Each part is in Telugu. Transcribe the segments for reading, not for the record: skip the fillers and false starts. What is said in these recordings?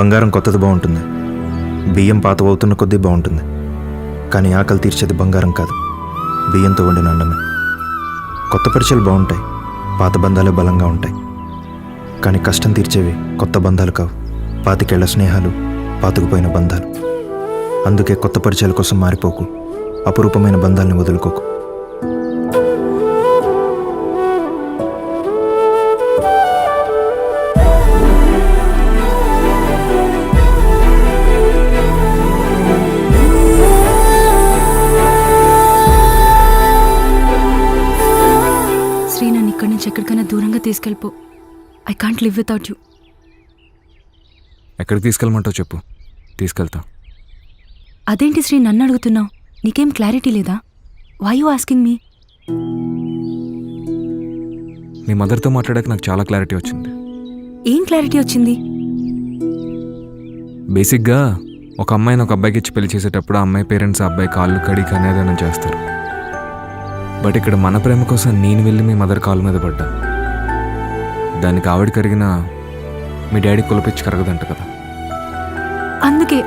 బంగారం కొత్తది బాగుంటుంది, బియ్యం పాతవవుతున్న కొద్దీ బాగుంటుంది. కానీ ఆకలి తీర్చేది బంగారం కాదు, బియ్యంతో వండిన అన్నమే. కొత్త పరిచయాలు బాగుంటాయి, పాత బంధాలే బలంగా ఉంటాయి. కానీ కష్టం తీర్చేవి కొత్త బంధాలు కావు, పాతికేళ్ల స్నేహాలు, పాతుకుపోయిన బంధాలు. అందుకే కొత్త పరిచయాల కోసం మారిపోకు, అపురూపమైన బంధాలని వదులుకోకు. శ్రీ, నన్ను ఇక్కడి నుంచి ఎక్కడికైనా దూరంగా తీసుకెళ్ళిపో. I can't live without you. ఎక్కడికి తీసుకెళ్ళమంటావు చెప్పు, తీసుకెళ్తా. అదేంటి శ్రీ నన్ను అడుగుతున్నావు? నీకేం క్లారిటీ లేదా? Why you asking me? మీ మదర్తో మాట్లాడాక నాకు చాలా క్లారిటీ వచ్చింది. ఏం క్లారిటీ వచ్చింది? బేసిక్గా ఒక అమ్మాయిని ఒక అబ్బాయికి ఇచ్చి పెళ్లి చేసేటప్పుడు ఆ అమ్మాయి పేరెంట్స్ ఆ అబ్బాయి కాళ్ళు కడిగి కనేదనం చేస్తారు. బట్ ఇక్కడ మన ప్రేమ కోసం నేను వెళ్ళి మీ మదర్ కాళ్ళ మీద పడ్డా. దానికి ఆవిడ కరిగిన మీ డాడీ కులపిచ్చి కరగదంట కదా.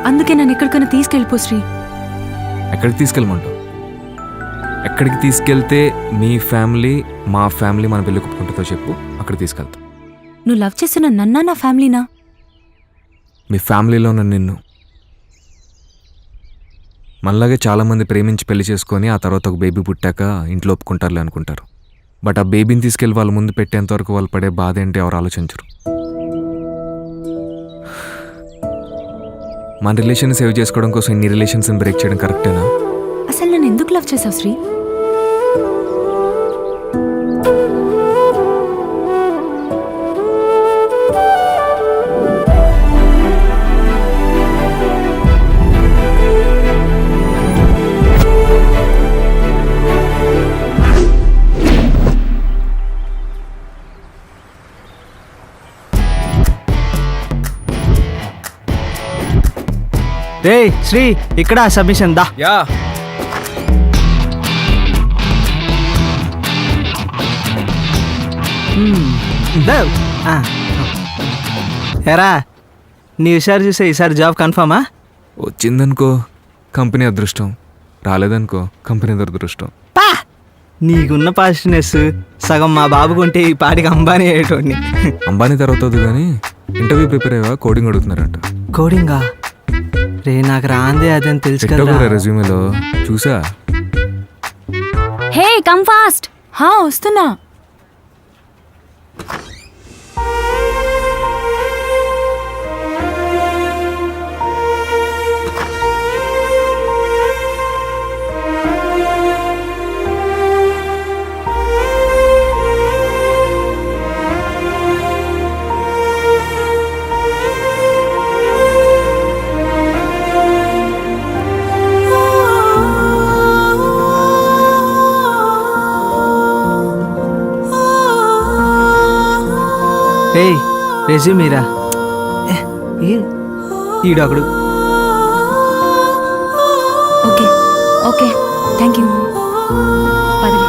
అందుకే నన్ను ఎక్కడికైనా తీసుకెళ్ళిపో శ్రీ. ఎక్కడికి తీసుకెళ్ళమంటావు? ఎక్కడికి తీసుకెళ్తే మీ ఫ్యామిలీ మా ఫ్యామిలీ మన పెళ్లి ఒప్పుకుంటుందో చెప్పు, అక్కడ తీసుకెళ్తా. నువ్వు లవ్ చేస్తున్న నన్నా నా ఫ్యామిలీనా? మీ ఫ్యామిలీలో ఉన్న నిన్ను. మనలాగే చాలామంది ప్రేమించి పెళ్లి చేసుకొని ఆ తర్వాత ఒక బేబీ పుట్టాక ఇంట్లో ఒప్పుకుంటారులే అనుకుంటారు. బట్ ఆ బేబీని తీసుకెళ్ళి వాళ్ళ ముందు పెట్టేంతవరకు వాళ్ళు పడే బాధ ఏంటి ఎవరు ఆలోచించరు. మన రిలేషన్ సేవ్ చేసుకోవడం కోసం ఇన్ని రిలేషన్స్ని బ్రేక్ చేయడం కరెక్టేనా? అసలు నన్ను ఎందుకు లవ్ చేసావు శ్రీ? రే శ్రీ, ఇక్కడ సబ్మిషన్ దా. యా ఎరా, నీ ఈసారి చూసే ఈసారి జాబ్ కన్ఫర్మా? వచ్చిందనుకో కంపెనీ అదృష్టం, రాలేదనుకో కంపెనీ దురదృష్టం. పా, నీకున్న పాజిటివ్నెస్ సగం మా బాబు కొంటే ఈ పాటికి అంబానీ అయ్యేటోడిని. అంబానీ తర్వాత అవుతుంది కానీ ఇంటర్వ్యూ ప్రిపేర్ అయ్యా, కోడింగ్ అడుగుతున్నారంట. కోడింగా? రే నాకు రాందే అదని తెలుసు కదా. రెజ్యూమేలో చూసా. Hey come fast. హా వస్తున్నా. ఏయ్ రెజ్యూమీరా, ఈడొకడు. Okay okay thank you. పదవి.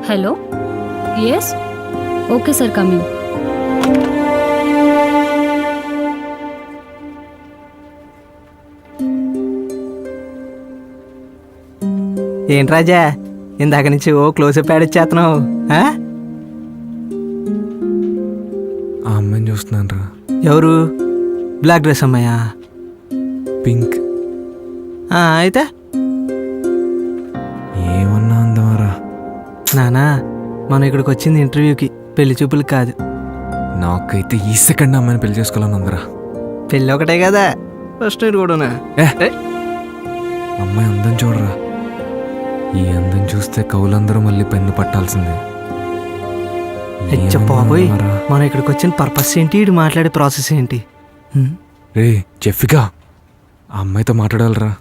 Hello? Yes? Okay sir, coming. ఏంటి రాజా, ఇందాక నుంచి ఓ క్లోజప్ యాడ్ ఇచ్చేస్తున్నావు? ఆ అమ్మాయిని చూస్తున్నాను రా. ఎవరు? బ్లాక్ డ్రెస్ అమ్మాయా? పింక్. అయితే ఏమన్నా అందమారా? నానా, మనం ఇక్కడికి వచ్చింది ఇంటర్వ్యూకి, పెళ్లి చూపులకు కాదు. నాకైతే ఈ సెకండ్ అమ్మాయిని పెళ్లి చేసుకోవాలని ఉందరా. పెళ్ళి ఒకటే కదా, ఫస్ట్ నైట్ కూడానా? అమ్మాయి అందం చూడరా, ఈ అందం చూస్తే కవులందరూ మళ్ళీ పెన్ను పట్టాల్సిందే. బాబోయ్, మనం ఇక్కడికి వచ్చిన పర్పస్ ఏంటి, ఇటు మాట్లాడే ప్రాసెస్ ఏంటి? రే జెఫికా, ఆ అమ్మాయితో మాట్లాడాలరా.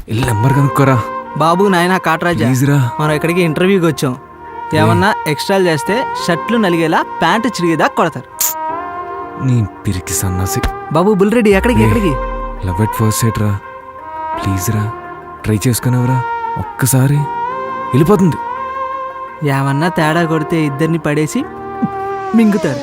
వెళ్ళి నెంబర్ కనుక్కోరా. బాబు నాయన కాట్రాజా, ప్లీజ్ రా. మనం ఇక్కడికి ఇంటర్వ్యూకి వచ్చాం. ఏమన్నా ఎక్స్ట్రాలు చేస్తే షర్ట్లు నలిగేలా ప్యాంటు చిరిగేదా కొడతారు. నీ పిరికి సన్నాసి. బాబు బుల్ రెడ్డి ఎక్కడికి ఎక్కడికి? లవ్ ఎట్ ఫస్ట్ సైట్ రా. ప్లీజ్ రా, ట్రై చేసుకునేవరా ఒక్కసారి. వెళ్ళిపోతుంది. ఏమన్నా తేడా కొడితే ఇద్దరిని పడేసి మింగుతారు.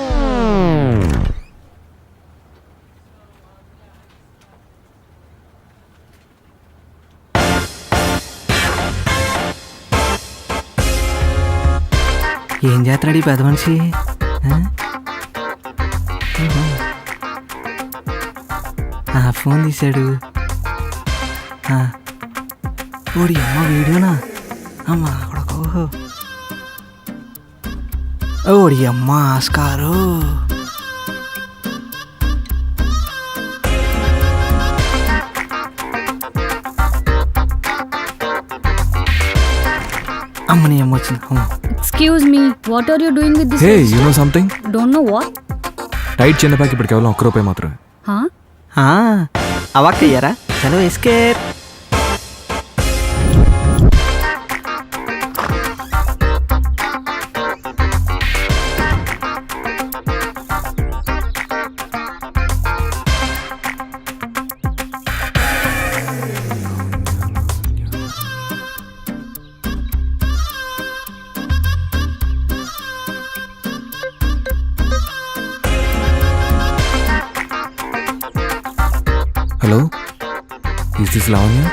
ఏం చేస్తున్నాడు ఈ పెద్ద మనిషి? ఫోన్ తీశాడు. ఓడి అమ్మ వీడియోనా? అమ్మ కొడుకు. ఓడి అమ్మ ఆస్కారు. అమ్మని అమ్మ వచ్చింది. అమ్మ Excuse me, what are you doing with this? Hey, extra? You know something? Don't know what? Tight చిన్న ప్యాక్ ఇప్పుడు కేవలం ₹1 మాత్రమే. Huh? అవాక్కయ్యారా? చలో escape. Hello, is this Lavanya?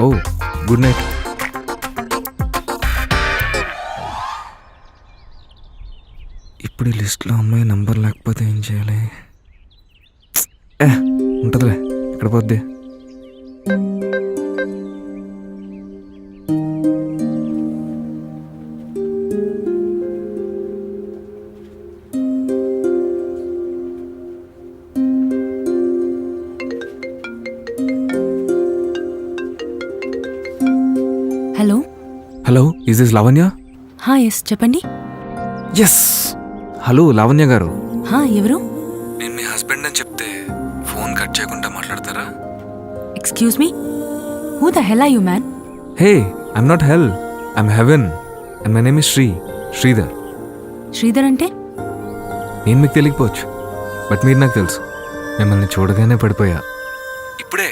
Oh, good night. ఇప్పుడు ఈ లిస్ట్లో అమ్మాయి నంబర్ లేకపోతే ఏం చేయాలి? ఉంటుందిలే, ఇక్కడ పోద్ది. Hello. Hello, is this Lavanya? Yes చెప్పండి. ఎస్. హలో లావణ్య గారు. ఎవరు? నేను మీ హస్బెండ్ అని చెప్తే ఫోన్ కట్ చేయకుండా మాట్లాడతారా? Excuse me, who the hell are you man? Hey, I'm not hell, I'm heaven and my name is Sridhar. Sridhar అంటే? నేను మీకు తెలియకపోవచ్చు, బట్ మీరు నాకు తెలుసు. మిమ్మల్ని చూడగానే పడిపోయా. ఇప్పుడే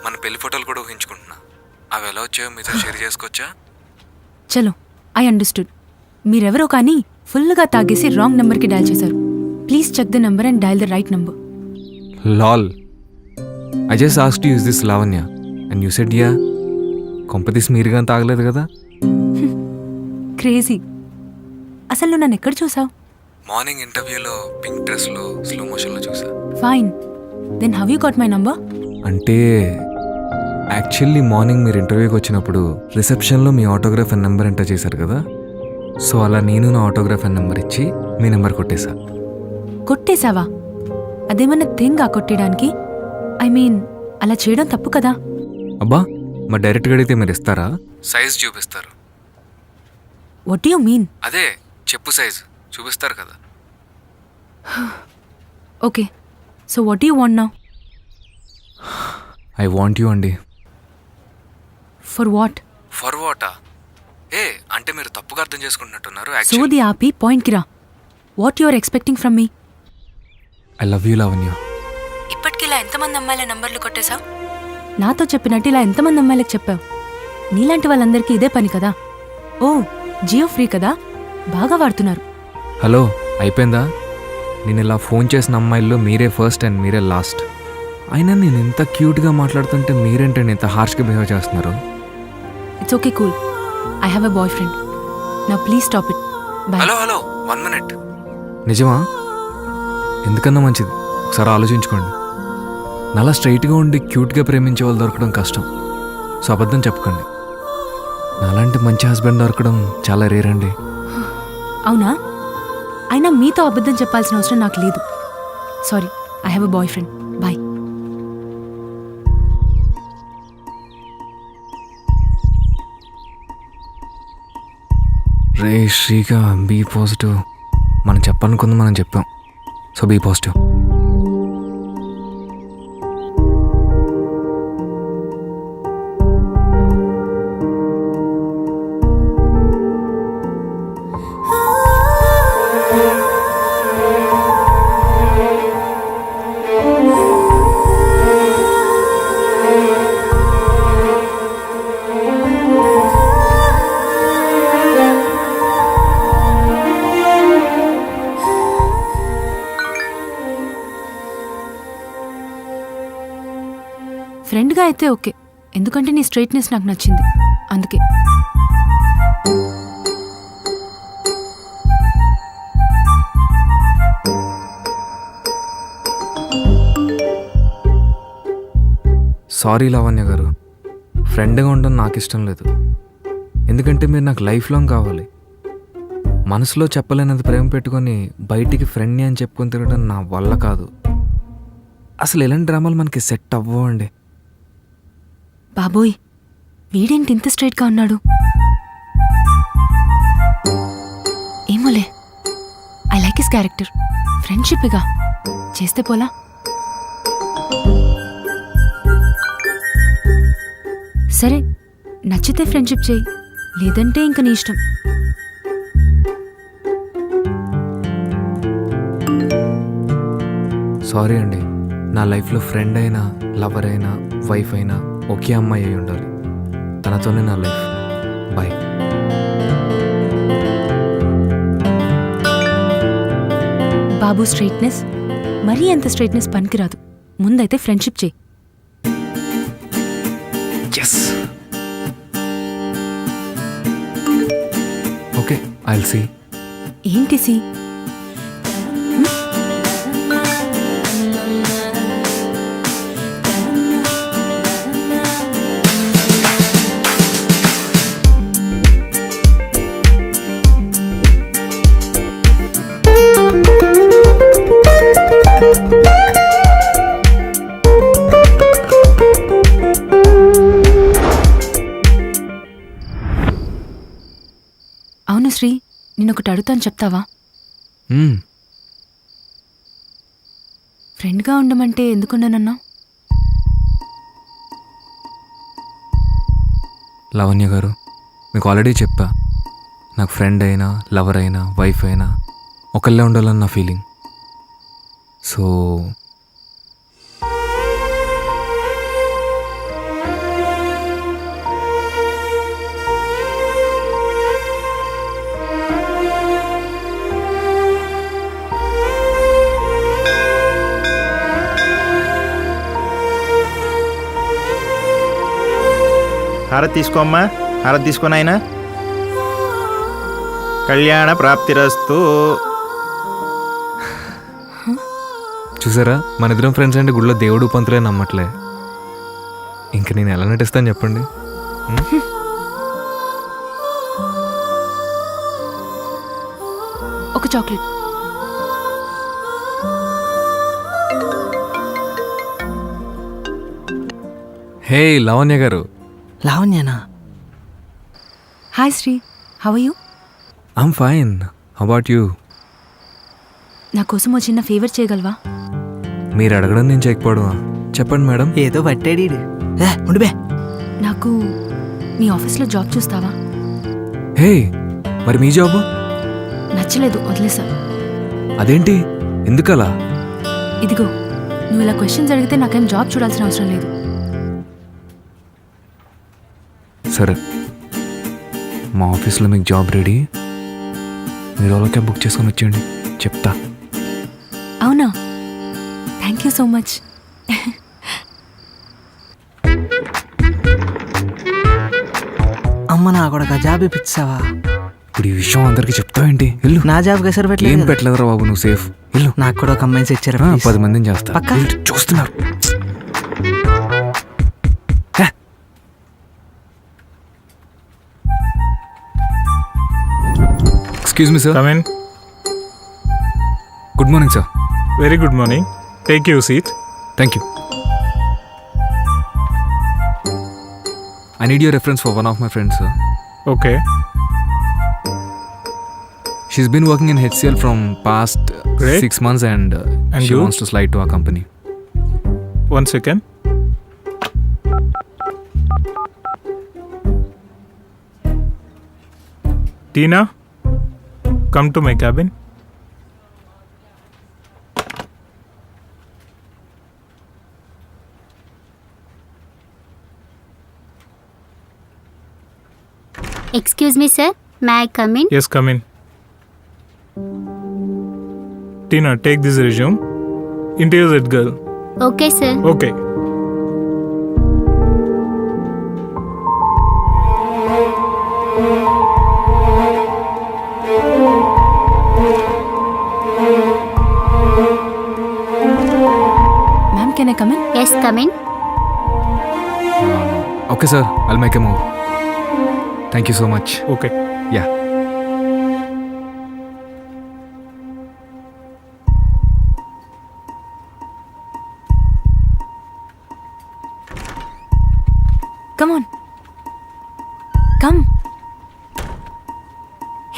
మన పెళ్లి ఫోటోలు కూడా ఊహించుకుంటున్నా. అవి ఎలా వచ్చాయో మీతో షేర్ చేసుకోవచ్చా? చలో, ఐ అండర్స్టూడ్. మీరెవరో కానీ ఫుల్గా తాగేసి రాంగ్ నెంబర్కి డయల్ చేశారు. Please check the number and dial the right number. Lol, I just asked you is this Lavanya and you said yeah. కొంపతీసి మీరుగా తాగలేదు కదా? క్రేజీ. అసలు నువ్వు నన్ను ఎక్కడ చూసావు? మార్నింగ్ ఇంటర్వ్యూలో పింక్ డ్రెస్లో స్లో మోషన్లో చూసా. Fine, then how you got my number? అంటే యాక్చువల్లీ మార్నింగ్ మీరు ఇంటర్వ్యూకి వచ్చినప్పుడు రిసెప్షన్లో మీ ఆటోగ్రాఫ్ అండ్ నెంబర్ ఎంటర్ చేశారు కదా. సో అలా నేను నా ఆటోగ్రాఫ్ అండ్ నెంబర్ ఇచ్చి మీ నెంబర్ కొట్టేశా. కొట్టేశావా? అదేమన్నా థింగ్ కొట్టేయడానికి? ఐ మీన్ అలా చేయడం తప్పు కదా. అబ్బా, మరి డైరెక్ట్గా అడిగితే మీరు ఇస్తారా? సైజ్ చూపిస్తారు. What you mean? అదే చెప్పు సైజ్ చూపిస్తారు కదా. Okay, so what you want now? I want you అండి. For what? ఫర్ వాటా? ఏ అంటే మీరు తప్పుగా అర్థం చేసుకుంటున్నట్టున్నారు. సోది ఆపి పాయింట్కి రా. What you are expecting from me? I love you Lavanya. ఇప్పటికి ఇలా ఎంతమంది అమ్మాయిల నంబర్లు కొట్టేశావు? నాతో చెప్పినట్టు ఇలా ఎంతమంది అమ్మాయిలకు చెప్పావు? నీలాంటి వాళ్ళందరికీ ఇదే పని కదా. ఓ, జియో ఫ్రీ కదా, బాగా వాడుతున్నారు. హలో, అయిపోయిందా? నేను ఇలా ఫోన్ చేసిన అమ్మాయిల్లో మీరే ఫస్ట్ అండ్ మీరే లాస్ట్. అయినా నేను ఇంత క్యూట్గా మాట్లాడుతుంటే మీరేంటండి ఇంత హార్ష్గా బిహేవ్ చేస్తున్నారు? It's okay, cool. I have a boyfriend. నా please stop it. Bye. Hello 1 minute. నిజమా? ఎందుకన్నా మంచిది, ఒకసారి ఆలోచించుకోండి. నాలా స్ట్రైట్గా ఉండి క్యూట్గా ప్రేమించే వాళ్ళు దొరకడం కష్టం. సో అబద్ధం చెప్పకండి. నాలాంటి మంచి హస్బెండ్ దొరకడం చాలా రేర్ అండి. అవునా? అయినా మీతో అబద్ధం చెప్పాల్సిన అవసరం నాకు లేదు. Sorry, I have a boyfriend. Bye. రే శ్రీగా, బీ పాజిటివ్. మనం చెప్పాలనుకుంది మనం చెప్పాం. So be positive. ఫ్రెండ్గా అయితే ఓకే, ఎందుకంటే నీ స్ట్రైట్నెస్ నాకు నచ్చింది, అందుకే. సారీ లావణ్య గారు, ఫ్రెండ్గా ఉండడం నాకు ఇష్టం లేదు. ఎందుకంటే మీరు నాకు లైఫ్ లాంగ్ కావాలి. మనసులో చెప్పలేనంత ప్రేమ పెట్టుకొని బయటికి ఫ్రెండ్ని అని చెప్పుకొని తిరగడం నా వల్ల కాదు. అసలు ఎలాంటి డ్రామాలు మనకి సెట్ అవ్వండి. బాబోయ్, వీడేంటి ఇంత స్ట్రైట్గా ఉన్నాడు? ఏమోలే, ఐ లైక్ హిస్ క్యారెక్టర్. ఫ్రెండ్షిప్గా చేస్తే పోలా? సరే, నచ్చితే ఫ్రెండ్షిప్ చేయి, లేదంటే ఇంక నీ ఇష్టం. సారీ అండి, నా లైఫ్లో ఫ్రెండ్ అయినా లవర్ అయినా వైఫ్ అయినా ఒకే అమ్మాయి అయి ఉండాలి. తనతోనే నా లైఫ్. బాయ్. బాబు స్ట్రైట్నెస్ మరీ అంత స్ట్రైట్నెస్ పనికిరాదు. ముందైతే ఫ్రెండ్షిప్ చేయి. ఎస్. Okay, I'll see. ఏంటి సి? అవును శ్రీ, నేనొకటి అడుగుతాను, చెప్తావా? ఫ్రెండ్గా ఉండమంటే ఎందుకున్నానన్నా? లావణ్య గారు, మీకు ఆల్రెడీ చెప్పా, నాకు ఫ్రెండ్ అయినా లవర్ అయినా వైఫ్ అయినా ఒకళ్ళే ఉండాలని నా ఫీలింగ్. సో హారతి తీసుకోమ్మా, హారతి తీసుకొని ఆయన కళ్యాణ ప్రాప్తిరస్తు. చూసారా, మన ఇద్దరం ఫ్రెండ్స్ అంటే గుడిలో దేవుడు పంతులే నమ్మట్లే. ఇంక నేను ఎలా నటిస్తాను చెప్పండి? ఒక చాక్లెట్. హే లావణ్య గారు. లావణ్యనా? Hi Sri, how are you? I'm fine, how about you? నా కోసం ఓ చిన్న ఫేవర్ చేయగలవా? మీరు అడగడం నేను చేయకపోవడమా? చెప్పండి మేడం. ఏదో పట్టాడు ఈడు. ఉండిపే. నాకు మీ ఆఫీస్లో జాబ్ చూస్తావా? హే, మరి మీ జాబు? నచ్చలేదు, వదిలేసా. అదేంటి, ఎందుకలా? ఇదిగో, నువ్వు ఇలా క్వశ్చన్స్ అడిగితే నాకేం జాబ్ చూడాల్సిన అవసరం లేదు. సరే, మా ఆఫీస్లో మీకు జాబ్ రెడీ. మీరు ఓలా క్యాబ్ బుక్ చేసుకొని వచ్చేయండి, చెప్తా. అవునా? Thank you so much. అమ్మ నా కూడా జాబ్ ఇప్పించావా? ఇప్పుడు ఈ విషయం అందరికి చెప్తావేంటి? వెళ్ళు. నా జాబ్ కసరు ఏం పెట్టలేదు. పెట్టలేదురా బాబు, నువ్వు సేఫ్. వెళ్ళు. నాకు కూడా ఒక అమ్మాయిని సెట్ చేయరా? 10 మందిని చేస్తా. పక్కా? ఏంటి చూస్తున్నారు? Excuse me sir. Come in. Good morning sir. Very good morning. Take your seat. Thank you. I need your reference for one of my friends, sir. Okay. She's been working in HCL from past Great. 6 months and And she you? wants to slide to our company. One second. Tina, come to my cabin. Excuse me, sir. May I come in? Yes, come in. Tina, take this resume. Interview that girl. Okay, sir. Okay. Can I come in? Yes, come in. Okay sir, I'll make a move. Thank you so much. Okay. Yeah. Come on. Come.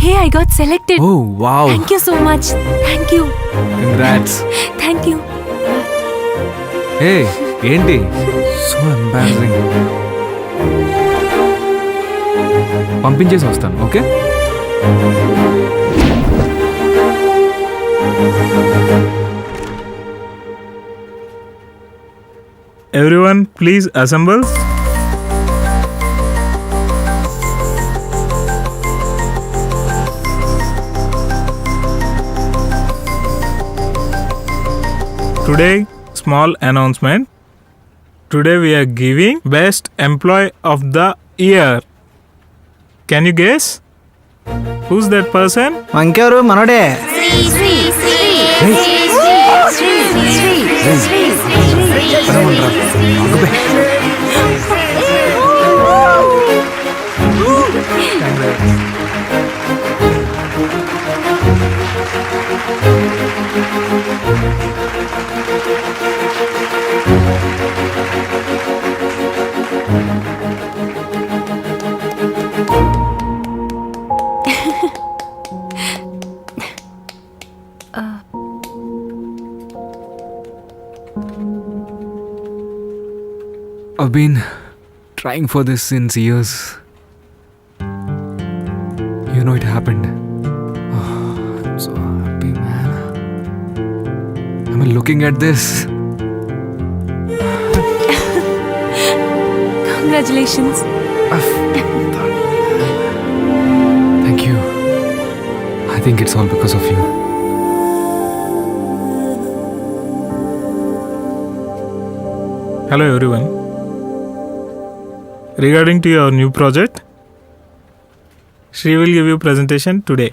Hey, I got selected. Oh wow, Thank you so much. Thank you. Congrats. Thank you. Hey ఏంటి సో ఎంబారసింగ్. పంపించేసి వస్తాను. Okay. Everyone, please assemble. Today, small announcement. Today we are giving Best Employee of the Year. Can you guess? Who's that person? ఇంకెవరు మనోడే. I've been trying for this since years. You know it happened. Oh, I'm so happy, man. I'm looking at this. Congratulations. Thank you. I think it's all because of you. Hello everyone. Regarding to your new project, Shri will give you presentation today.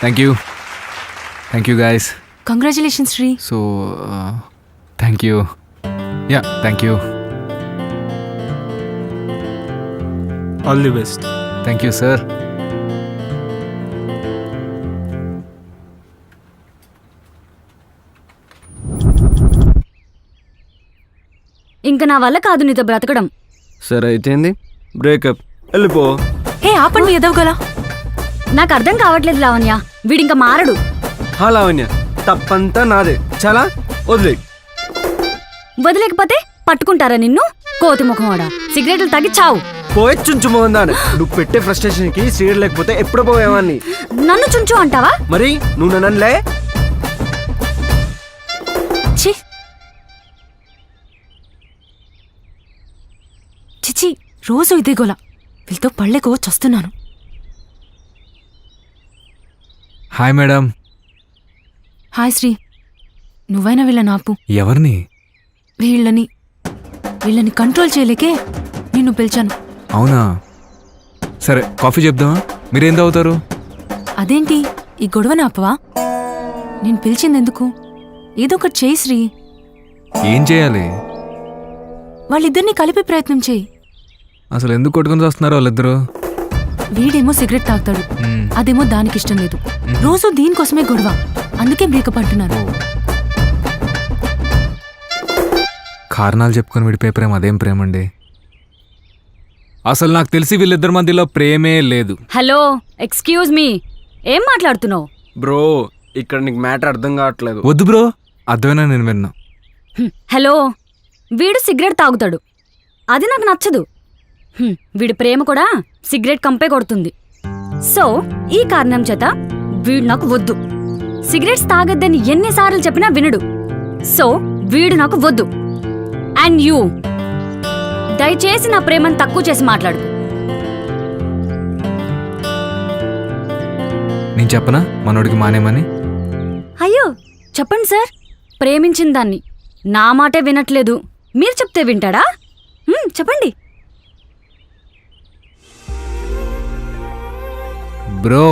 Thank you. Thank you, guys. Congratulations, Sri. So, thank you. Yeah, thank you. All the best. Thank you, sir. ఇంక నా వల్ల కాదు నీతో బ్రతకడం. సరే అయితేంది, బ్రేకప్, వెళ్ళిపో. హే ఆపండి ఎదవగల. నాకు అర్థం కావట్లేదు లావణ్య, వీడింక మారడు. హా లావణ్య, తప్పంతా నాదే. చాలా వదిలే. వదిలేకపోతే పట్టుకుంటారా నిన్ను? కోతి ముఖంవాడా, సిగరెట్లు తాగి చావు. పోయి చుంచు మోహందానే. నువ్వు పెట్టే ఫ్రస్ట్రేషన్ కి సీరియల్ లేకపోతే ఎప్పుడు పోయేవాన్ని. నన్ను చుంచు అంటావా? మరి నువ్వు నన్నలే. ఛీ చిచి, రోజు ఇదే గోల. వీళ్ళతో పళ్ళెకు చస్తున్నాను. Hi madam. హాయ్ శ్రీ. నువ్వైనా వీళ్ళని ఆపు. ఎవరిని? వీళ్ళని కంట్రోల్ చేయలేకే నిన్ను పిలిచాను. అవునా, సరే కాఫీ చెప్దామా? మీరేం తాగుతారు? అదేంటి ఈ గొడవని ఆపవా? నేను పిలిచిందెందుకు? ఏదో ఒకటి చేయి శ్రీ. ఏం చేయాలి? వాళ్ళిద్దరినీ కలిపే ప్రయత్నం చేయి. అసలు ఎందుకు కొట్టుకుని వస్తున్నారు వాళ్ళిద్దరు? వీడేమో సిగరెట్ తాగుతాడు, అదేమో దానికి ఇష్టం లేదు. రోజు దీనికోసమే గొడవ, అందుకే బ్రేకప్ అంటున్నారు. కారణాలు చెప్పుకొని విడిపోయే ప్రేమ అదేం ప్రేమ అండి? అసలు నాకు తెలిసి వీళ్ళిద్దరి మధ్యలో ప్రేమే లేదు. హలో, ఎక్స్క్యూజ్ మీ, ఏం మాట్లాడుతున్నావు? బ్రో, ఇక్కడ నీకు మ్యాటర్ అర్థం కావట్లేదు. వద్దు బ్రో, అర్థమైనా నేను విన్నా. హలో, వీడు సిగరెట్ తాగుతాడు, అది నాకు నచ్చదు. వీడి ప్రేమ కూడా సిగరెట్ కంపే కొడుతుంది. సో ఈ కారణం చేత వీడు నాకు వద్దు. సిగరెట్స్ తాగొద్దని ఎన్నిసార్లు చెప్పినా వినడు. సో వీడు నాకు వద్దు. అండ్ యూ దయచేసి నా ప్రేమను తక్కువ చేసి మాట్లాడు. నేను చెప్పనా మనోడికి మానేమని? అయ్యో చెప్పండి సార్. ప్రేమించిన దాన్ని నా మాటే వినట్లేదు, మీరు చెప్తే వింటాడా? చెప్పండి. బ్రో,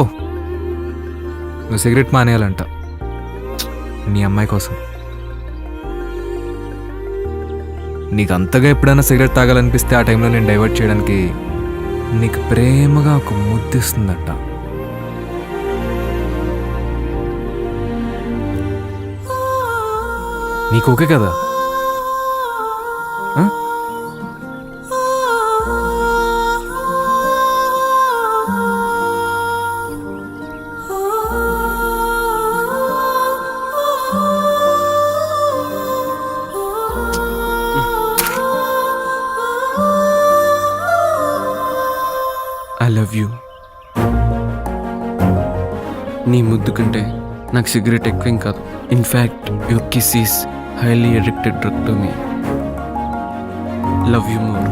నువ్వు సిగరెట్ మానేయాలంట నీ అమ్మాయి కోసం. నీకు అంతగా ఎప్పుడైనా సిగరెట్ తాగాలనిపిస్తే ఆ టైంలో నేను డైవర్ట్ చేయడానికి నీకు ప్రేమగా ఒక ముద్దిస్తుందట. నీకు ఓకే కదా? ఆ? I love you. నీ ముద్దు కంటే నాకు సిగరెట్ ఎక్కువేం కాదు. In fact your kiss is highly addicted drug to me. Love you more.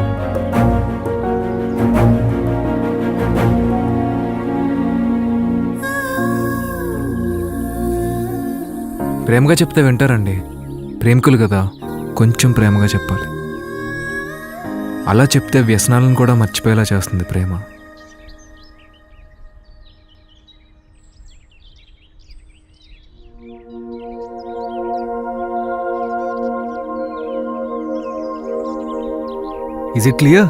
ప్రేమగా చెప్తే వింటారండి, ప్రేమికులు కదా, కొంచెం ప్రేమగా చెప్పాలి. అలా చెప్తే వ్యసనాలను కూడా మర్చిపోయేలా చేస్తుంది ప్రేమ. Is it clear?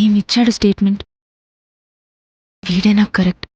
ఏమిచ్చాడు స్టేట్మెంట్? వీడే నాకు కరెక్ట్.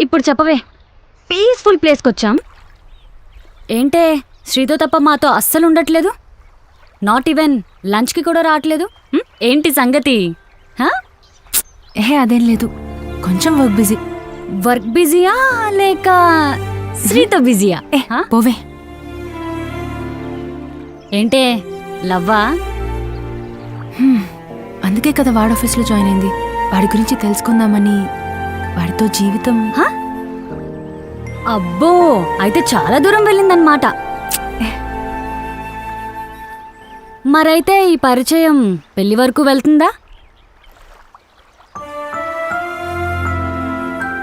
ఇప్పుడు చెప్పవే, పీస్ఫుల్ ప్లేస్కి వచ్చాం. ఏంటే శ్రీతో తప్ప మాతో అస్సలు ఉండట్లేదు? నాట్ ఈవెన్ లంచ్కి కూడా రావట్లేదు. ఏంటి సంగతి? అదేం లేదు, కొంచెం వర్క్ బిజీ. వర్క్ బిజీయా లేక శ్రీతో బిజీయా? పోవే. ఏంటే లవ్వా? అందుకే కదా వాడు ఆఫీస్లో జాయిన్ అయింది. వాడి గురించి తెలుసుకుందామని, వాడితో జీవితం. అబ్బో, అయితే చాలా దూరం వెళ్ళిందన్నమాట. మరైతే ఈ పరిచయం పెళ్లి వరకు వెళ్తుందా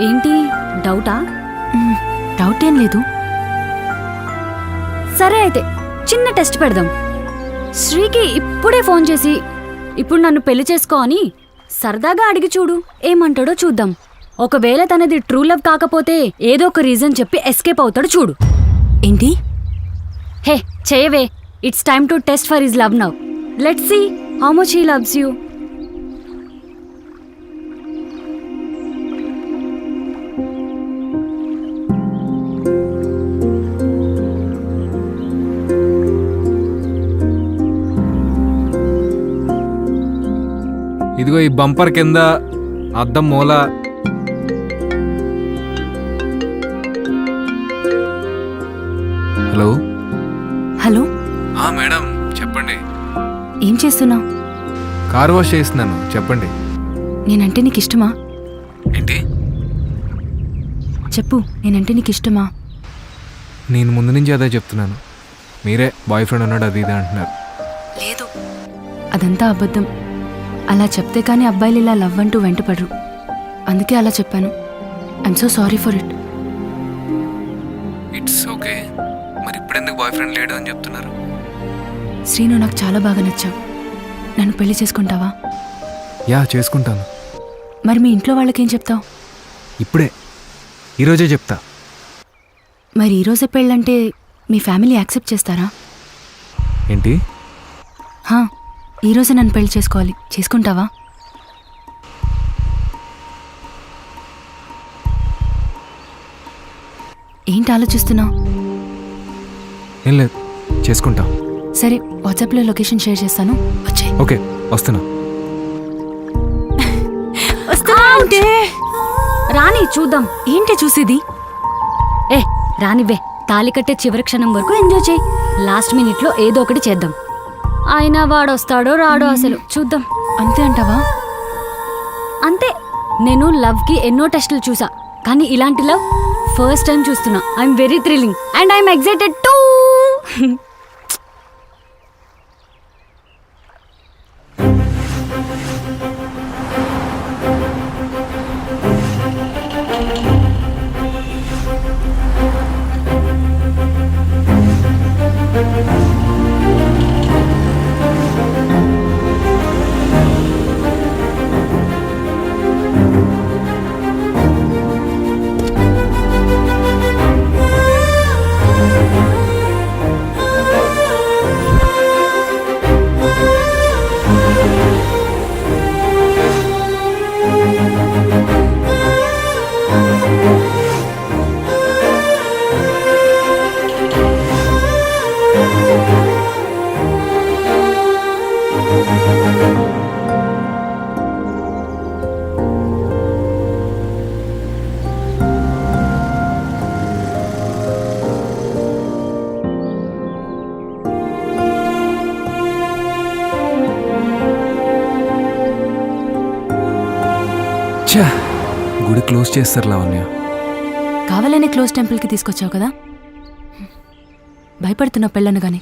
ఏంటి? డౌటా? డౌట్ ఏం లేదు. సరే అయితే చిన్న టెస్ట్ పెడదాం. శ్రీకి ఇప్పుడే ఫోన్ చేసి ఇప్పుడు నన్ను పెళ్లి చేసుకో అని సరదాగా అడిగి చూడు, ఏమంటాడో చూద్దాం. ఒకవేళ తనది ట్రూ లవ్ కాకపోతే ఏదో ఒక రీజన్ చెప్పి ఎస్కేప్ అవుతాడు చూడు. ఏంటి? హే చేయవే, it's time to test for his love now. Let's see how much he loves you. ఇదిగో ఈ బంపర్ కింద అద్దం మూల హలో. హలో, మేడం చెప్పండి. ఏం చేస్తున్నావు? కార్ వాష్ చేస్తున్నాను, చెప్పండి. నేనంటే నీకు ఇష్టమా? ఏంటి? చెప్పు, నేనంటే నీకు ఇష్టమా? నేను ముందు నుంచి అదే చెప్తున్నాను. మీరే బాయ్ ఫ్రెండ్ ఉన్నాడు అది ఇది అంటున్నారు. లేదు, అదంతా అబద్ధం. అలా చెప్తే కానీ అబ్బాయిలు ఇలా లవ్ అంటూ వెంటపడరు. అందుకే అలా చెప్పాను. I'm so sorry for it. It's okay. మరి ఇప్పుడెందుకు బాయ్ ఫ్రెండ్ లేడు అని చెప్తున్నారు? శ్రీను, నాకు చాలా బాగా నచ్చావు. నన్ను పెళ్లి చేసుకుంటావా? యా, చేసుకుంటాను. మరి మీ ఇంట్లో వాళ్ళకేం చెప్తావు? ఇప్పుడే, ఈరోజే చెప్తా. మరి ఈరోజే పెళ్ళంటే మీ ఫ్యామిలీ యాక్సెప్ట్ చేస్తారా? ఏంటి? ఈరోజే నన్ను పెళ్లి చేసుకోవాలి, చేసుకుంటావా? ఏంటి ఆలోచిస్తున్నావు? ఏం లేదు, చేసుకుంటా. సరే, వాట్సాప్లో లొకేషన్ షేర్ చేస్తాను, వచ్చే. ఓకే, వస్తున్నా. వస్తున్నా. రాని చూద్దాం. ఏంటి చూసేది? రానివే, తాళి కట్టే చివరి క్షణం వరకు ఎంజాయ్ చేయి. లాస్ట్ మినిట్లో ఏదో ఒకటి చేద్దాం. అయినా వాడొస్తాడో రాడో అసలు చూద్దాం. అంతే అంటావా? అంతే. నేను లవ్కి ఎన్నో టెస్టులు చూసా, కానీ ఇలాంటి లవ్ ఫస్ట్ టైం చూస్తున్నా. I'm very thrilling and I'm excited two. గుడి క్లోజ్ చేస్తారు లావణ్య. కావాలనే క్లోజ్ టెంపుల్కి తీసుకొచ్చావు కదా. భయపడుతున్నా పెళ్ళను గాని.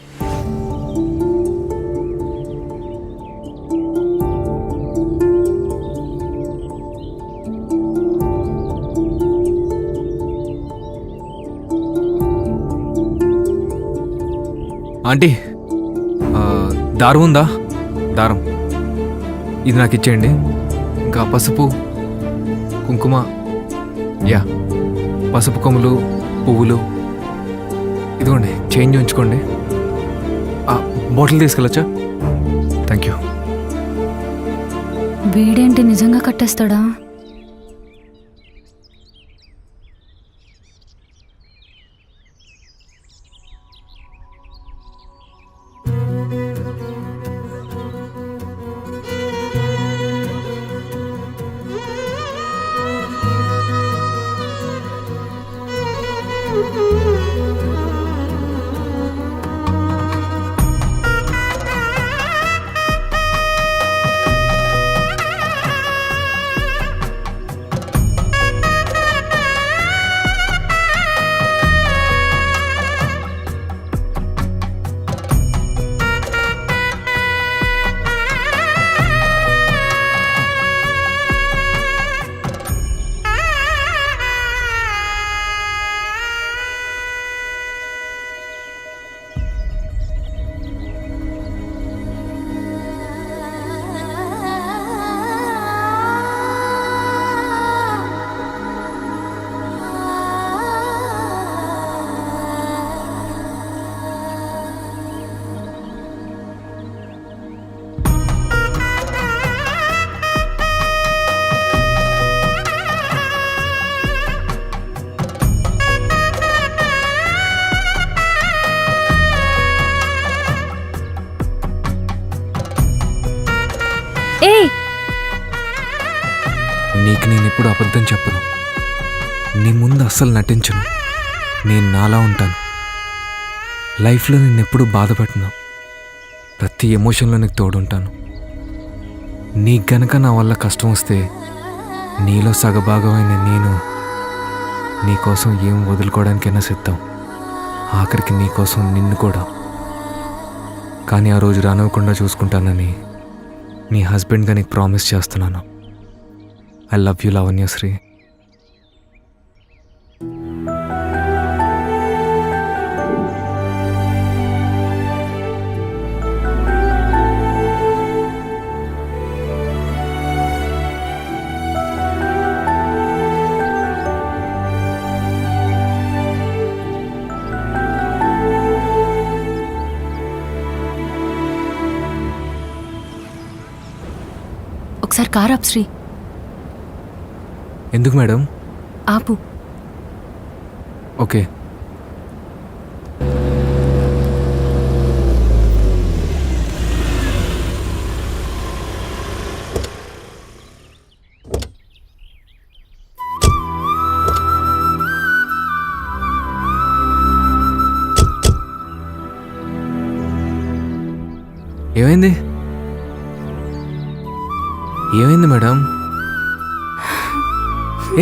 ఆంటీ, దారం ఉందా? దారం ఇది నాకు ఇచ్చేయండి. ఇంకా పసుపు కుంకుమ, యా పసుపు కొమ్ములు పువ్వులు ఇదిగోండి. చేంజ్ ఉంచుకోండి. బాటిల్ తీసుకెళ్ళొచ్చా? Thank you. వీడేంటి నిజంగా కట్టేస్తాడా? ఏ నీకు నేను ఎప్పుడు అబద్ధం చెప్పను. నీ ముందు అస్సలు నటించను. నేను నాలా ఉంటాను. లైఫ్లో నేను ఎప్పుడూ బాధపడను. ప్రతి ఎమోషన్లో నీకు తోడుంటాను. నీకు గనక నా వల్ల కష్టం వస్తే నీలో సగభాగమైన నేను నీకోసం ఏం వదులుకోవడానికైనా సిద్ధం. ఆఖరికి నీకోసం నిన్ను కూడా. కానీ ఆ రోజు రానివ్వకుండా చూసుకుంటానని నీ హస్బెండ్గా నీకు ప్రామిస్ చేస్తున్నాను. I love you Lavanyasri. ఒకసారి కార్ ఆపు శ్రీ. ఎందుకు మేడం? ఆపు. ఓకే. ఏమైంది? ఏమైంది madam?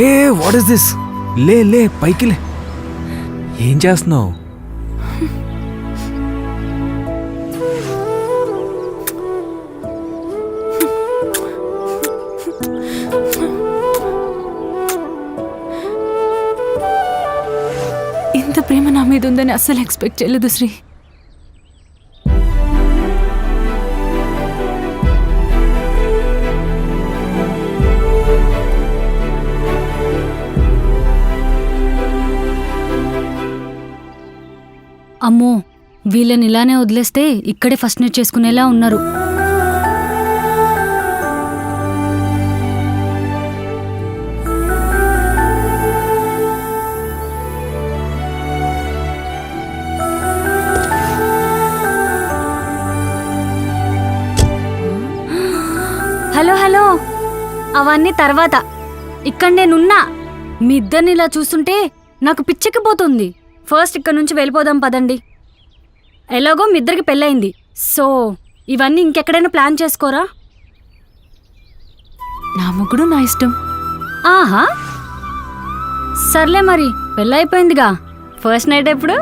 A what is this? లే లే పైకి లే. ఏం చేస్తున్నావు? ఇంత ప్రేమ నా మీద ఉందని అస్సలు ఎక్స్పెక్ట్ చేయలేదు శ్రీ. అమ్మో, వీళ్ళని ఇలానే వదిలేస్తే ఇక్కడే ఫస్ట్ నైట్ చేసుకునేలా ఉన్నారు. హలో హలో, అవన్నీ తర్వాత. ఇక్కడ నేనున్నా. మీ ఇద్దరిని ఇలా చూస్తుంటే నాకు పిచ్చెక్కిపోతుంది. ఫస్ట్ ఇక్కడ నుంచి వెళ్ళిపోదాం పదండి. ఎలాగో మీ ఇద్దరికి పెళ్ళయింది, సో ఇవన్నీ ఇంకెక్కడైనా ప్లాన్ చేసుకోరా? నా మొగుడు నా ఇష్టం. ఆహా, సర్లే మరి, పెళ్ళైపోయిందిగా. ఫస్ట్ నైట్ ఎప్పుడు?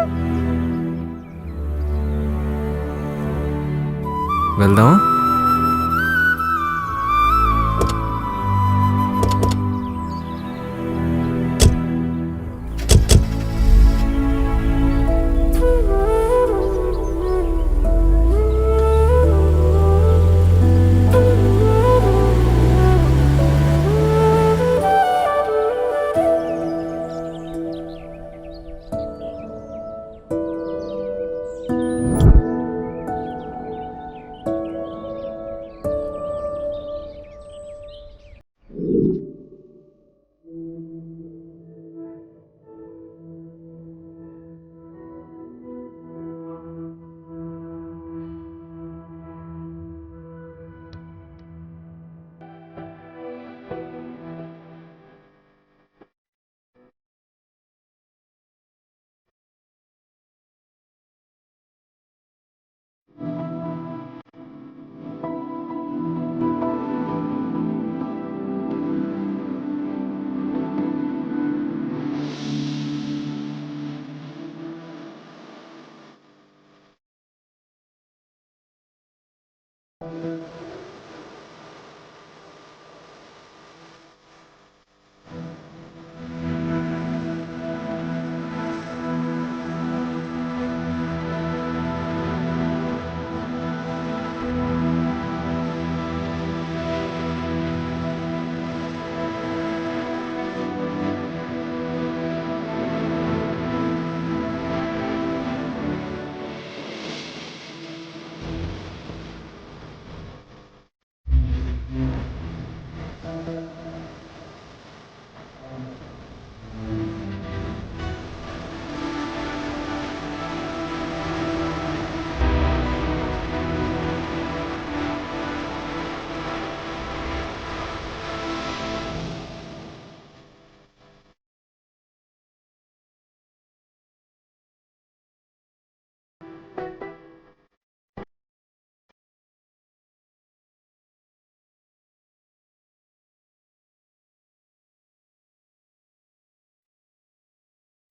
వెళ్దాం.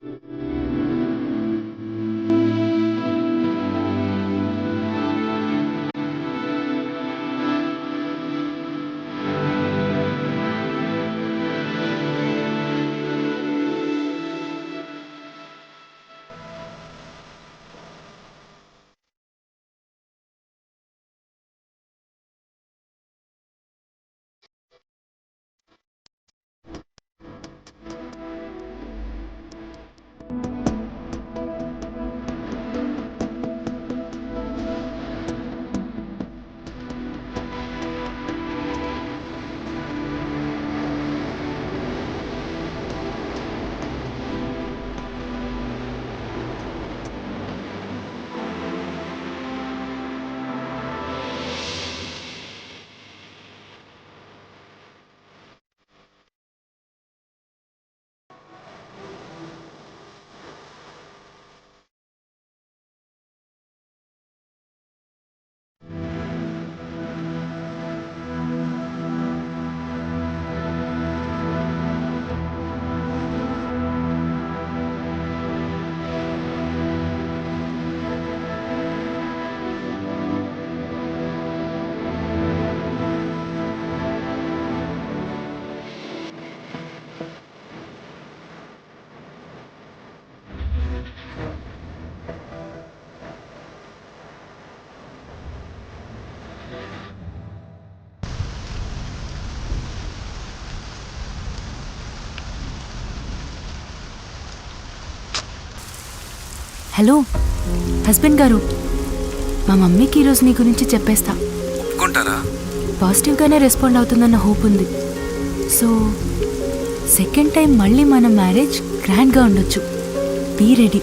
హలో హస్బెండ్ గారు, మా మమ్మీకి ఈరోజు నీ గురించి చెప్పేస్తా. ఒప్పుకుంటారా? పాజిటివ్గానే రెస్పాండ్ అవుతుందన్న హోప్ ఉంది. సో సెకండ్ టైం మళ్ళీ మన మ్యారేజ్ గ్రాండ్గా ఉండొచ్చు. Be ready.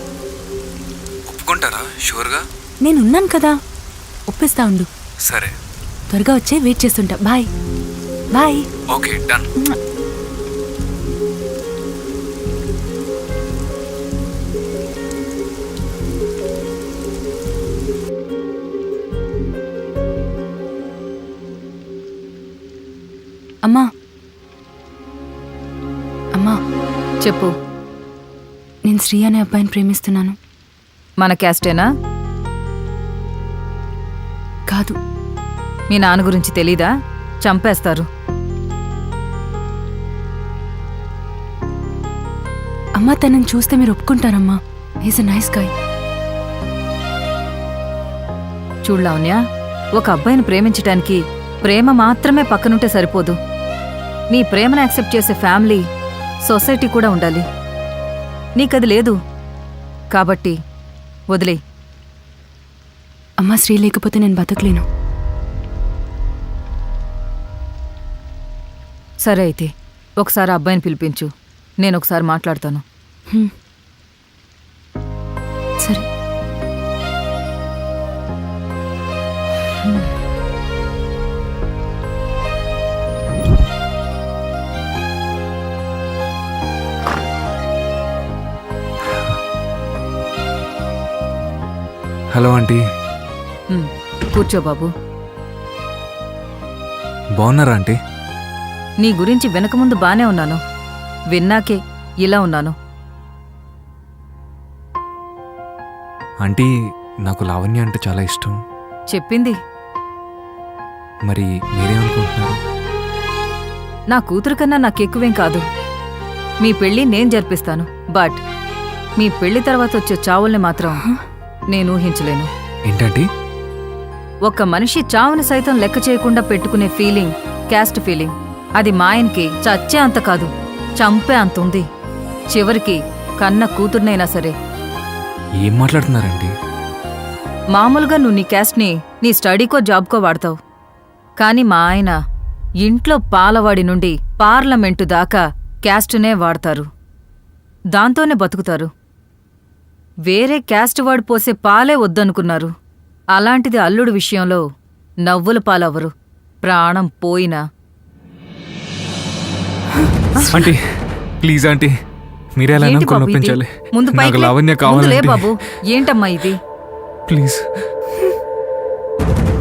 ఒప్పుకుంటారా షూర్గా? నేనున్నాను కదా, ఒప్పిస్తా ఉండు. సరే, త్వరగా వచ్చే వెయిట్ చేస్తుంటా. Bye bye. Okay done. అమ్మా అమ్మా, చెప్పు. నేను శ్రీ అనే అబ్బాయిని ప్రేమిస్తున్నాను. మన క్యాస్టేనా? కాదు. మీ నాన్న గురించి తెలీదా? చంపేస్తారు. అమ్మా, తనని చూస్తే మీరు ఒప్పుకుంటారమ్మా. He's a nice guy. చూడు లావణ్య, ఒక అబ్బాయిని ప్రేమించటానికి ప్రేమ మాత్రమే పక్కనుంటే సరిపోదు. నీ ప్రేమను యాక్సెప్ట్ చేసే ఫ్యామిలీ, సొసైటీ కూడా ఉండాలి. నీకది లేదు కాబట్టి వదిలే. అమ్మా, శ్రీ లేకపోతే నేను బతకలేను. సరే అయితే ఒకసారి ఆ అబ్బాయిని పిలిపించు, నేను ఒకసారి మాట్లాడతాను. సరే. Hello aunty. కూర్చో బాబు. బాగున్నారా ఆంటీ? నీ గురించి వెనకముందు బానే ఉన్నాను, విన్నాకే ఇలా ఉన్నాను. ఆంటీ, నాకు లావణ్య అంటే చాలా ఇష్టం. చెప్పింది. మరి మీరేమనుకుంటున్నారు? నా కూతురు కన్నా నాకెక్కువేం కాదు. మీ పెళ్ళి నేను జరిపిస్తాను, బట్ మీ పెళ్లి తర్వాత వచ్చే చావుల్ని మాత్రం నేను ఊహించలేను. ఏంటంటే? ఒక్క మనిషి చావుని సైతం లెక్క చేయకుండా పెట్టుకునే ఫీలింగ్ క్యాస్ట్ ఫీలింగ్. అది మా ఆయనకి చచ్చే అంత కాదు, చంపే అంత ఉంది. చివరికి కన్న కూతుర్నైనా సరే. ఏం మాట్లాడుతున్నారండి? మామూలుగా నువ్వు నీ క్యాస్ట్ని నీ స్టడీకో జాబ్కో వాడతావు, కాని మా ఆయన ఇంట్లో పాలవాడి నుండి పార్లమెంటు దాకా క్యాస్ట్నే వాడతారు. దాంతోనే బతుకుతారు. వేరే క్యాస్ట్ వాడు పోసే పాలే వద్దనుకున్నారు. అలాంటిది అల్లుడు విషయంలో నవ్వుల పాలవరు, ప్రాణం పోయినా. ఆంటీ ప్లీజ్ ఆంటీ, మీరే ఎలా ఏంటి బాబు ఇది? నొప్పించాలి. ముందు నాకు పైకి లే. లావణ్య ముందు లే కావాలి బాబు. ఏంటమ్మా ఇది? Please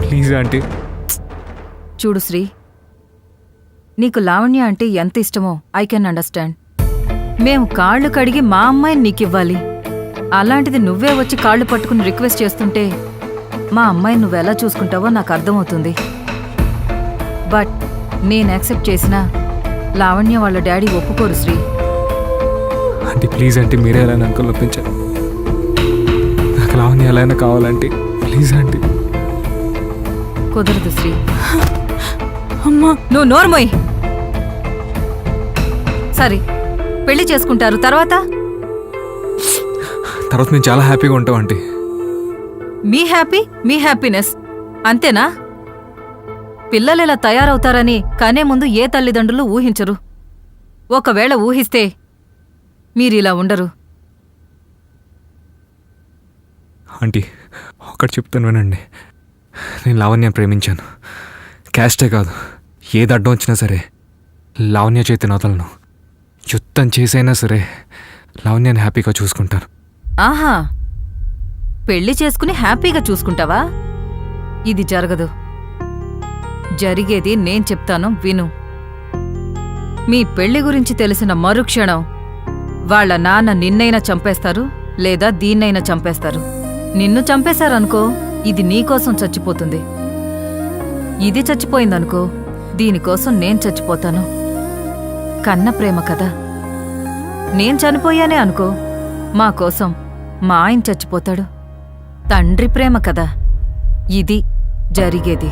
please aunty. చూడు శ్రీ, నీకు లావణ్య అంటే ఎంత ఇష్టమో ఐ కెన్ అండర్స్టాండ్. మేము కాళ్ళు కడిగి మా అమ్మాయిని నీకివ్వాలి. అలాంటిది నువ్వే వచ్చి కాళ్ళు పట్టుకుని రిక్వెస్ట్ చేస్తుంటే మా అమ్మాయిని నువ్వెలా చూసుకుంటావో నాకు అర్థమవుతుంది. బట్ నేను యాక్సెప్ట్ చేసినా లావణ్య వాళ్ళ డాడీ ఒప్పుకోరు శ్రీ. ఆంటీ ప్లీజ్ ఆంటీ, మీరే ఎలా అంకుల్ ఒప్పించారు. నాకు లావణ్య ఎలా అయినా కావాలంటే ప్లీజ్ ఆంటీ. కుదరదు శ్రీ. అమ్మా, నువ్వు నోర్మోయ్. సరే పెళ్లి చేసుకుంటారు, తర్వాత మేము చాలా హ్యాపీగా ఉంటాం ఆంటీ. మీ హ్యాపీ మీ హ్యాపీనెస్ అంతేనా? పిల్లలు ఇలా తయారవుతారని కనే ముందు ఏ తల్లిదండ్రులు ఊహించరు. ఒకవేళ ఊహిస్తే మీరిలా ఉండరు. ఆంటీ ఒకటి చెప్తాను వినండి. నేను లావణ్యని ప్రేమించాను. క్యాస్టే కాదు, ఏది అడ్డం వచ్చినా సరే లావణ్య చేతిని వదలను. యుద్ధం చేసైనా సరే లావణ్యని హ్యాపీగా చూసుకుంటాను. ఆహా, పెళ్లి చేసుకుని హ్యాపీగా చూసుకుంటావా? ఇది జరగదు. జరిగేది నేను చెప్తాను విను. మీ పెళ్లి గురించి తెలిసిన మరుక్షణం వాళ్ళ నాన్న నిన్నైనా చంపేస్తారు, లేదా దీన్నైనా చంపేస్తారు. నిన్ను చంపేశారనుకో, ఇది నీకోసం చచ్చిపోతుంది. ఇది చచ్చిపోయిందనుకో, దీనికోసం నేను చచ్చిపోతాను. కన్న ప్రేమ కదా. నేను చనిపోయానే అనుకో, మా కోసం మా ఆయన చచ్చిపోతాడు. తండ్రి ప్రేమ కదా. ఇది జరిగేది.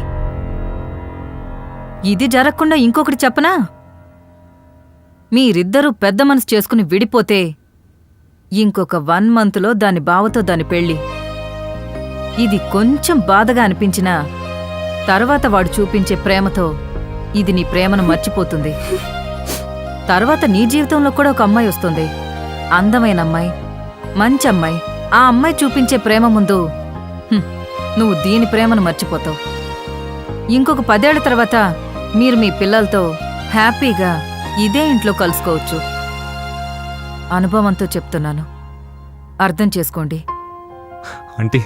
ఇది జరగకుండా ఇంకొకటి చెప్పనా? మీరిద్దరూ పెద్ద మనసు చేసుకుని విడిపోతే ఇంకొక 1 మంత్లో దాని బావతో దాని పెళ్ళి. ఇది కొంచెం బాధగా అనిపించినా తర్వాత వాడు చూపించే ప్రేమతో ఇది నీ ప్రేమను మర్చిపోతుంది. తర్వాత నీ జీవితంలో కూడా ఒక అమ్మాయి వస్తుంది. అందమైన అమ్మాయి, మంచి అమ్మాయి. ఆ అమ్మాయి చూపించే ప్రేమ ముందు నువ్వు దీని ప్రేమను మర్చిపోతావు. ఇంకొక 10 ఏళ్ల తర్వాత మీరు మీ పిల్లలతో హ్యాపీగా ఇదే ఇంట్లో కలుసుకోవచ్చు. అనుభవంతో చెప్తున్నాను, అర్థం చేసుకోండి. ఆంటీ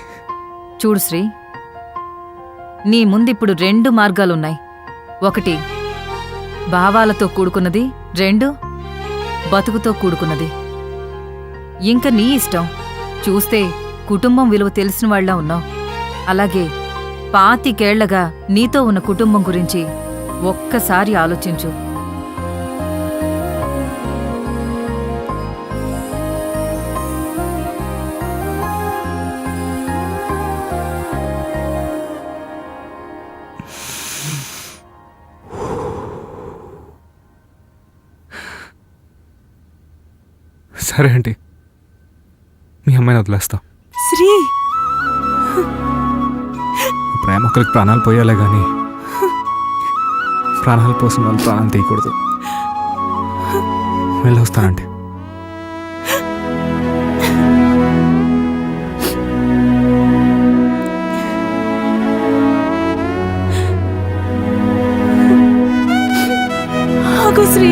చూడు శ్రీ, నీ ముందిప్పుడు 2 మార్గాలున్నాయి. 1 భావాలతో కూడుకున్నది, 2 బతుకుతో కూడుకున్నది. ఇంక నీ ఇష్టం. చూస్తే కుటుంబం విలువ తెలిసిన వాళ్ళ ఉన్నావు. అలాగే 25 ఏళ్లగా నీతో ఉన్న కుటుంబం గురించి ఒక్కసారి ఆలోచించు. సరే ఆంటీ, మీ అమ్మాయిని వదిలేస్తా. శ్రీ, ప్రేమ ఒకరికి ప్రాణాలు పోయాలే కానీ ప్రాణాలు పోసిన వాళ్ళు ప్రాణాలు తీయకూడదు. వెళ్ళొస్తానండి. ఆగు శ్రీ.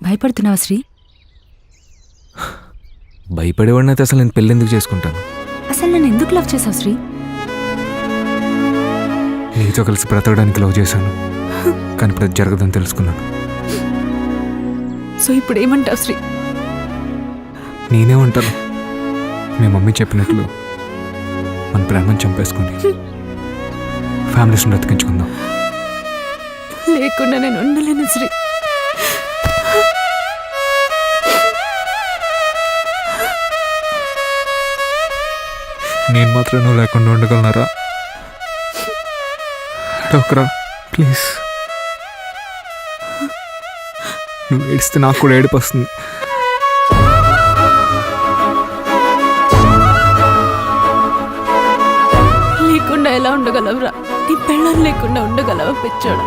భయపడుతున్నావా శ్రీ? భయపడేవాడిని అయితే అసలు నేను పెళ్ళి ఎందుకు చేసుకుంటాను? అసలు నన్ను ఎందుకు లవ్ చేసావు శ్రీ? నీతో కలిసి బ్రతకడానికి లవ్ చేశాను, కానీ ఇప్పుడు అది జరగదని తెలుసుకున్నాను. సో ఇప్పుడు ఏమంటావు శ్రీ? నేనేమంటాను, మీ మమ్మీ చెప్పినట్లు మన ప్రేమను చంపేసుకుని ఫ్యామిలీస్ని బ్రతికించుకుందాం. లేకుండా నేను ఉండలేను శ్రీ. నేను మాత్రం నువ్వు లేకుండా ఉండగలనారా? డోక్రా ప్లీజ్. నువ్వు ఏడిస్తే నాకు కూడా ఏడుపు వస్తుంది. లేకుండా ఎలా ఉండగలవురా? నీ పెళ్ళం లేకుండా ఉండగలవా పిచ్చోడా?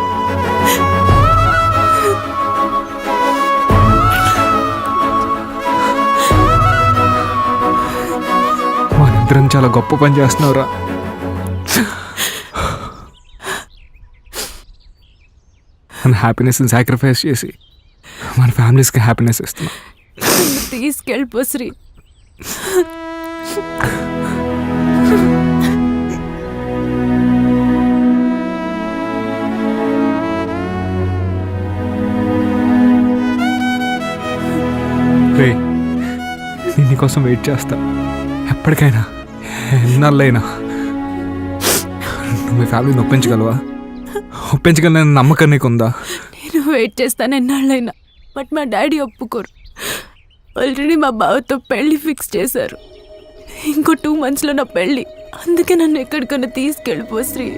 మనిద్దరం చాలా గొప్ప పని చేస్తున్నావురా. మన హ్యాపీనెస్ని సాక్రిఫైస్ చేసి మన ఫ్యామిలీస్కి హ్యాపీనెస్ ఇస్తున్నాం. తీసుకెళ్ళిపో శ్రీ. రే, నేను నీకోసం వెయిట్ చేస్తా ఎప్పటికైనా, ఎన్నాళ్ళైనా. నువ్వు మీ ఫ్యామిలీని ఒప్పించగలవా? ఒప్పించగలనని నమ్మకం నీకుందా? నేను వెయిట్ చేస్తాను ఎన్నాళ్ళైనా, బట్ మా డాడీ ఒప్పుకోరు. ఆల్రెడీ మా బావతో పెళ్ళి ఫిక్స్ చేశారు. ఇంకో 2 monthsలో నా పెళ్ళి. అందుకే నన్ను ఎక్కడికైనా తీసుకెళ్ళిపో శ్రీ.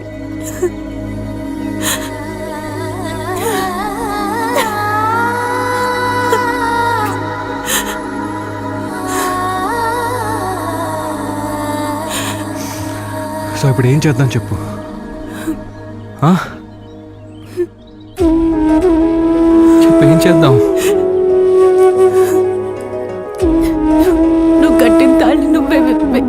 సో ఇప్పుడు ఏం చేద్దాం చెప్పు. చెప్పు, ఏం చేద్దాం? నువ్వు కట్టిన తాళి నువ్వే విప్పే.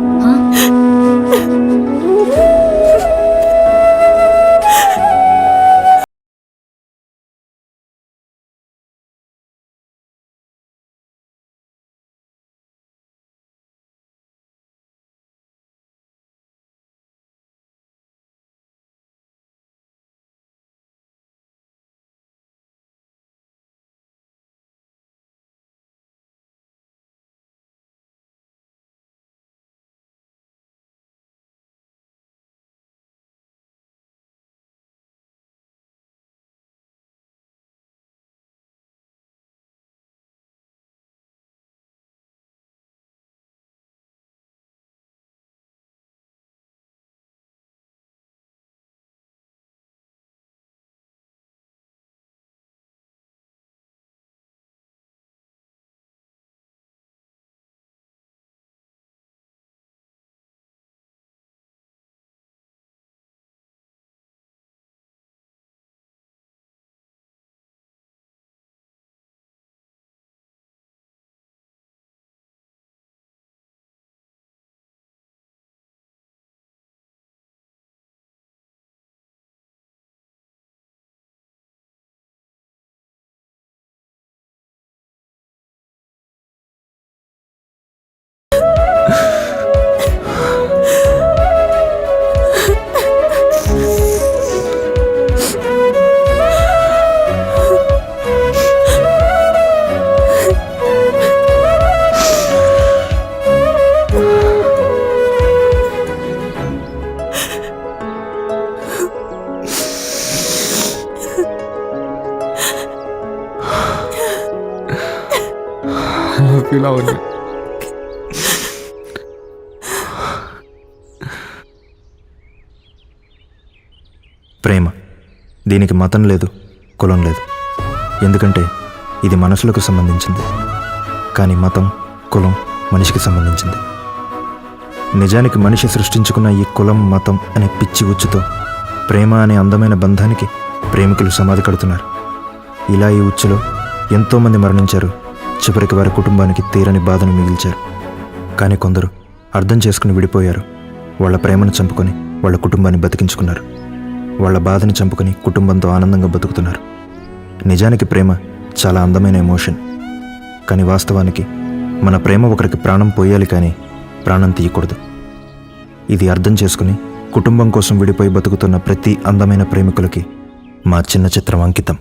ఇలా ఉంది. ప్రేమ, దీనికి మతం లేదు, కులం లేదు. ఎందుకంటే ఇది మనసులకు సంబంధించింది. కానీ మతం, కులం మనిషికి సంబంధించింది. నిజానికి మనిషి సృష్టించుకున్న ఈ కులం, మతం అనే పిచ్చి ఉచ్చుతో ప్రేమ అనే అందమైన బంధానికి ప్రేమికులు సమాధి కడుతున్నారు. ఇలా ఈ ఉచ్చులో ఎంతోమంది మరణించారు. చివరికి వారి కుటుంబానికి తీరని బాధను మిగిల్చారు. కానీ కొందరు అర్థం చేసుకుని విడిపోయారు. వాళ్ళ ప్రేమను చంపుకొని వాళ్ళ కుటుంబాన్ని బతికించుకున్నారు. వాళ్ళ బాధని చంపుకొని కుటుంబంతో ఆనందంగా బతుకుతున్నారు. నిజానికి ప్రేమ చాలా అందమైన ఎమోషన్. కానీ వాస్తవానికి మన ప్రేమ ఒకరికి ప్రాణం పోయాలి, కానీ ప్రాణం తీయకూడదు. ఇది అర్థం చేసుకుని కుటుంబం కోసం విడిపోయి బతుకుతున్న ప్రతి అందమైన ప్రేమికులకి మా చిన్న చిత్రం అంకితం.